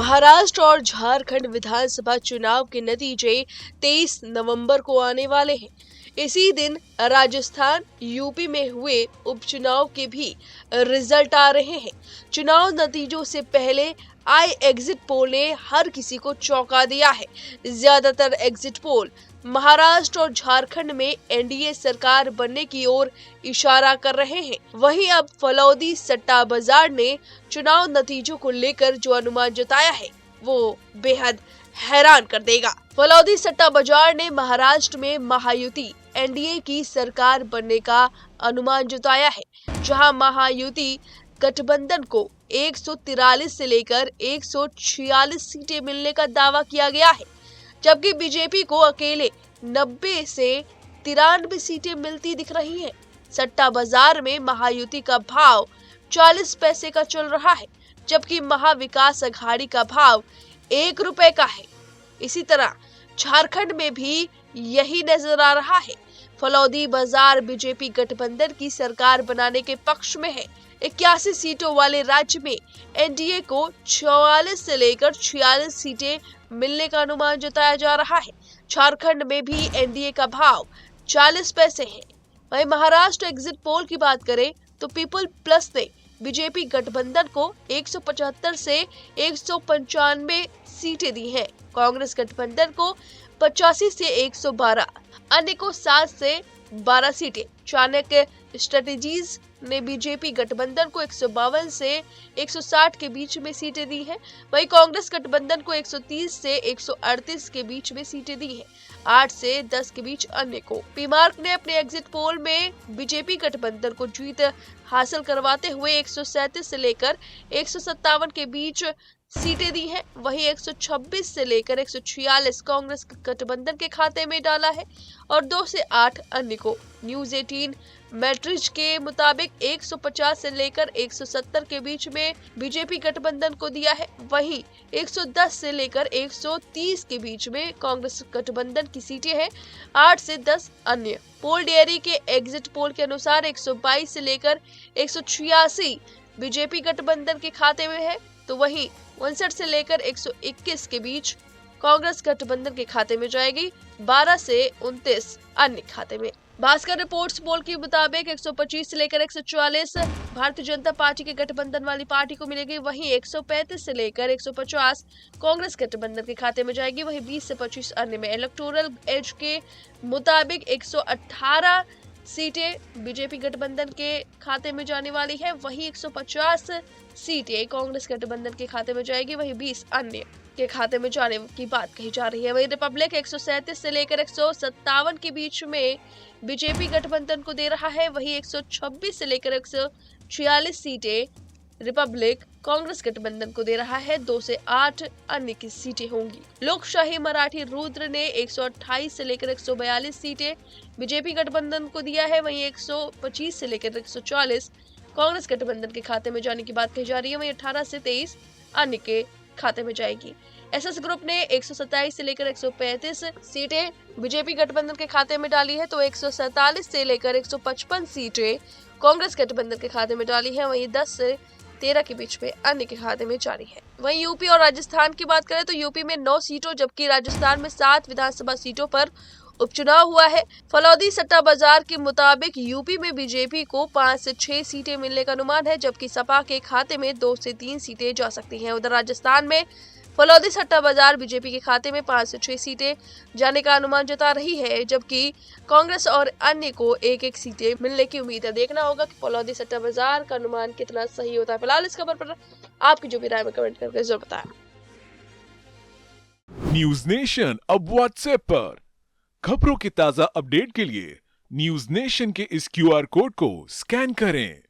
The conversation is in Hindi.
महाराष्ट्र और झारखंड विधानसभा चुनाव के नतीजे 23 नवंबर को आने वाले हैं। इसी दिन राजस्थान, यूपी में हुए उपचुनाव के भी रिजल्ट आ रहे हैं। चुनाव नतीजों से पहले आए एग्जिट पोल ने हर किसी को चौंका दिया है। ज्यादातर एग्जिट पोल महाराष्ट्र और झारखंड में एनडीए सरकार बनने की ओर इशारा कर रहे हैं। वहीं अब फलौदी सट्टा बाजार ने चुनाव नतीजों को लेकर जो अनुमान जताया है वो बेहद हैरान कर देगा। फलौदी सट्टा बाजार ने महाराष्ट्र में महायुति एनडीए की सरकार बनने का अनुमान जताया है, जहां महायुति गठबंधन को 143 से लेकर 146 सीटें मिलने का दावा किया गया है, जबकि बीजेपी को अकेले 90 से 93 सीटें मिलती दिख रही हैं। सट्टा बाजार में महायुति का भाव 40 पैसे का चल रहा है, जबकि महाविकास अघाड़ी का भाव 1 रुपए का है। इसी तरह झारखंड में भी यही नजर आ रहा है। फलौदी बाजार बीजेपी गठबंधन की सरकार बनाने के पक्ष में है। 81 सीटों वाले राज्य में एनडीए को 44 से लेकर 46 सीटें मिलने का अनुमान जताया जा रहा है। झारखंड में भी एनडीए का भाव 40 पैसे है। वहीं महाराष्ट्र एग्जिट पोल की बात करें तो पीपल प्लस ने बीजेपी गठबंधन को 175 से 195 सीटें दी हैं। कांग्रेस गठबंधन को 85 से 112, अन्य को 7 से 12 सीटें। चाणक्य स्ट्रेटेजीज ने बीजेपी गठबंधन को 152 से 160 के बीच में सीटें दी हैं। वहीं कांग्रेस गठबंधन को 130 से 138 के बीच में सीटें दी हैं। 8 से 10 के बीच अन्य को। पीमार्क ने अपने एग्जिट पोल में बीजेपी गठबंधन को जीत हासिल करवाते हुए 137 से लेकर 157 के बीच सीटें दी हैं। वहीं 126 से लेकर 146 कांग्रेस गठबंधन के खाते में डाला है और 2 से 8 अन्य को। न्यूज 18 मैट्रिक्स के मुताबिक 150 से लेकर 170 के बीच में बीजेपी गठबंधन को दिया है। वहीं 110 से लेकर 130 के बीच में कांग्रेस गठबंधन की सीटें हैं। 8 से 10 अन्य। पोल डेयरी के एग्जिट पोल के अनुसार 122 से लेकर 186 बीजेपी गठबंधन के खाते में है, तो वहीं 59 से लेकर 121 के बीच कांग्रेस गठबंधन के खाते में जाएगी। 12 से 29 अन्य खाते में। भास्कर रिपोर्ट्स पोल के मुताबिक 125 से लेकर 144 भारतीय जनता पार्टी के गठबंधन वाली पार्टी को मिलेगी। वहीं 135 से लेकर 150 कांग्रेस गठबंधन के खाते में जाएगी। वहीं 20 से 25 अन्य में। इलेक्टोरल एज के मुताबिक 118 सीटें बीजेपी गठबंधन के खाते में जाने वाली है। वहीं 150 सीटें कांग्रेस गठबंधन के खाते में जाएगी। वहीं 20 अन्य के खाते में जाने की बात कही जा रही है। वहीं रिपब्लिक 137 से लेकर 157 के बीच में बीजेपी गठबंधन को दे रहा है। वहीं 126 से लेकर 146 सीटें रिपब्लिक कांग्रेस गठबंधन को दे रहा है। 2 से 8 अन्य की सीटें होंगी। लोकशाही मराठी रुद्र ने 128 से लेकर 142 सीटें बीजेपी गठबंधन को दिया है। वहीं 125 से लेकर 140 कांग्रेस गठबंधन के खाते में जाने की बात कही जा रही है। वहीं 18 से 23 अन्य के खाते में जाएगी। एसएस ग्रुप ने 127 से लेकर 135 सीटें बीजेपी गठबंधन के खाते में डाली है, तो 147 से लेकर 155 सीटें कांग्रेस गठबंधन के खाते में डाली है। वहीं 10 से 13 के बीच में अन्य के खाते में जारी है। वहीं यूपी और राजस्थान की बात करें तो यूपी में 9 सीटों जबकि राजस्थान में 7 विधानसभा सीटों पर उपचुनाव हुआ है। फलौदी सट्टा बाजार के मुताबिक यूपी में बीजेपी को 5 से 6 सीटें मिलने का अनुमान है, जबकि सपा के खाते में 2 से 3 सीटें जा सकती हैं। उधर राजस्थान में फलौदी सट्टा बाजार बीजेपी के खाते में 5 से 6 सीटें जाने का अनुमान जता रही है, जबकि कांग्रेस और अन्य को 1-1 सीटें मिलने की उम्मीद है। देखना होगा कि फलौदी सट्टा बाजार का अनुमान कितना सही होता है। फिलहाल इस खबर पर आपकी जो भी राय में कमेंट करके जरूर बताएं। न्यूज नेशन अब व्हाट्सएप पर खबरों के ताजा अपडेट के लिए न्यूज नेशन के इस क्यूआर कोड को स्कैन करें।